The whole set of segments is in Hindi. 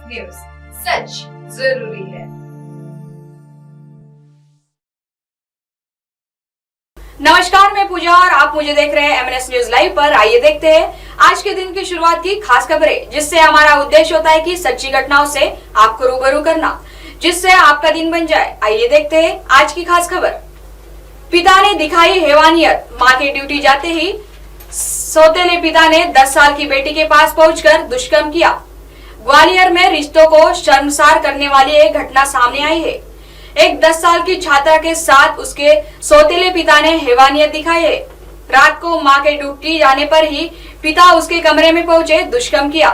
न्यूज, सच जरूरी है। नमस्कार, मैं पूजा और आप मुझे देख रहे हैं MNS न्यूज लाइव पर। आइए देखते हैं आज के दिन की शुरुआत की खास खबरें, जिससे हमारा उद्देश्य होता है कि सच्ची घटनाओं से आपको रूबरू करना, जिससे आपका दिन बन जाए। आइए देखते हैं आज की खास खबर। पिता ने दिखाई हैवानियत, मां के ड्यूटी जाते ही सौतेले पिता ने 10 साल की बेटी के पास पहुंचकर दुष्कर्म किया। ग्वालियर में रिश्तों को शर्मसार करने वाली एक घटना सामने आई है। एक 10 साल की छात्रा के साथ उसके सौतेले पिता ने हैवानियत दिखाई है। रात को मां के ड्यूटी जाने पर ही पिता उसके कमरे में पहुंचे दुष्कर्म किया।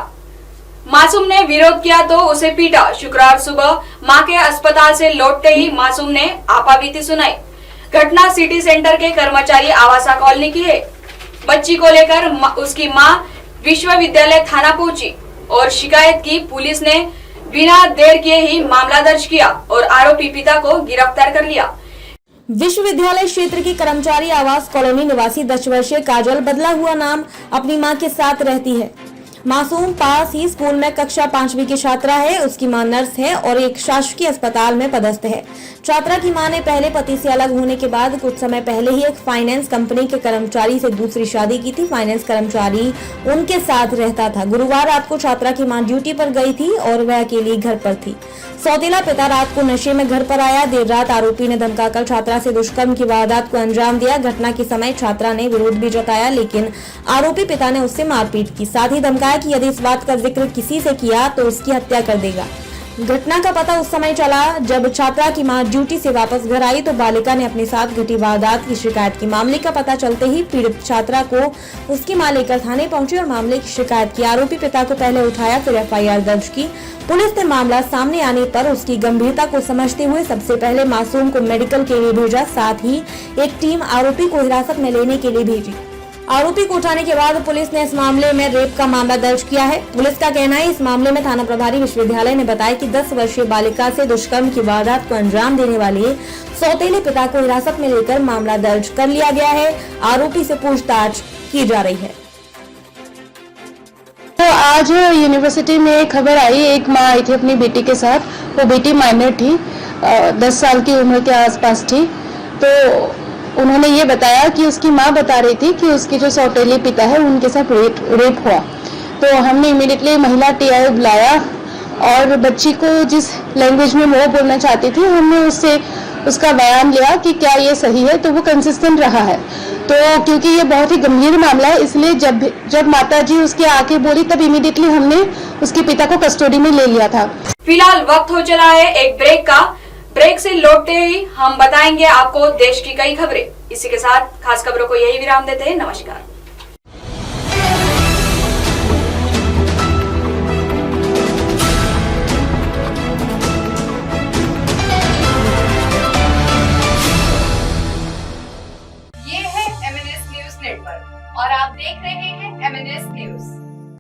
मासूम ने विरोध किया तो उसे पीटा। शुक्रवार सुबह मां के अस्पताल से लौटते ही मासूम ने आपाबीती सुनाई। घटना सिटी सेंटर के कर्मचारी आवासा कॉलोनी की है। बच्ची को लेकर उसकी मां विश्वविद्यालय थाना पहुंची और शिकायत की। पुलिस ने बिना देर किए ही मामला दर्ज किया और आरोपी पिता को गिरफ्तार कर लिया। विश्वविद्यालय क्षेत्र की कर्मचारी आवास कॉलोनी निवासी 10 वर्षीय काजल बदला हुआ नाम अपनी मां के साथ रहती है। मासूम पास ही स्कूल में कक्षा 5वीं की छात्रा है। उसकी मां नर्स है और एक शासकीय अस्पताल में पदस्थ है। छात्रा की मां ने पहले पति से अलग होने के बाद कुछ समय पहले ही एक फाइनेंस कंपनी के कर्मचारी से दूसरी शादी की थी। फाइनेंस कर्मचारी उनके साथ रहता था। गुरुवार रात को छात्रा की मां ड्यूटी पर गई थी और वह अकेली घर पर थी। सौतेला पिता रात को नशे में घर पर आया। देर रात आरोपी ने धमकाकर छात्रा से दुष्कर्म की वारदात को अंजाम दिया। घटना के समय छात्रा ने विरोध भी जताया, लेकिन आरोपी पिता ने उससे मारपीट की। साथ ही धमकाया कि यदि इस बात का जिक्र किसी से किया तो उसकी हत्या कर देगा। घटना का पता उस समय चला जब छात्रा की मां ड्यूटी से वापस घर आई तो बालिका ने अपने साथ घटी वारदात की शिकायत की। मामले का पता चलते ही पीड़ित छात्रा को उसकी मां लेकर थाने पहुंची और मामले की शिकायत की। आरोपी पिता को पहले उठाया, फिर FIR दर्ज की। पुलिस ने मामला सामने आने पर उसकी गंभीरता को समझते हुए सबसे पहले मासूम को मेडिकल के लिए भेजा। साथ ही एक टीम आरोपी को हिरासत में लेने के लिए भेजी। आरोपी को उठाने के बाद पुलिस ने इस मामले में रेप का मामला दर्ज किया है। पुलिस का कहना है इस मामले में थाना प्रभारी विश्वविद्यालय ने बताया कि 10 वर्षीय बालिका से दुष्कर्म की वारदात को अंजाम देने वाले सौतेले पिता को हिरासत में लेकर मामला दर्ज कर लिया गया है। आरोपी से पूछताछ की जा रही है। तो आज यूनिवर्सिटी में एक खबर आई, एक माँ आई थी अपनी बेटी के साथ। वो बेटी माइनर थी, 10 साल की उम्र के आसपास थी। तो उन्होंने ये बताया कि उसकी माँ बता रही थी कि उसके जो सौतेले पिता है उनके साथ रेप हुआ। तो हमने इमीडिएटली महिला TI बुलाया और बच्ची को जिस लैंग्वेज में वो बोलना चाहती थी हमने उससे उसका बयान लिया कि क्या ये सही है, तो वो कंसिस्टेंट रहा है। तो क्योंकि ये बहुत ही गंभीर मामला है, इसलिए जब माता जी उसके आके बोली तब इमीडिएटली हमने उसके पिता को कस्टडी में ले लिया था। फिलहाल वक्त हो चला है एक ब्रेक का। ब्रेक से लौटते ही हम बताएंगे आपको देश की कई खबरें। इसी के साथ खास खबरों को यही विराम देते हैं। नमस्कार।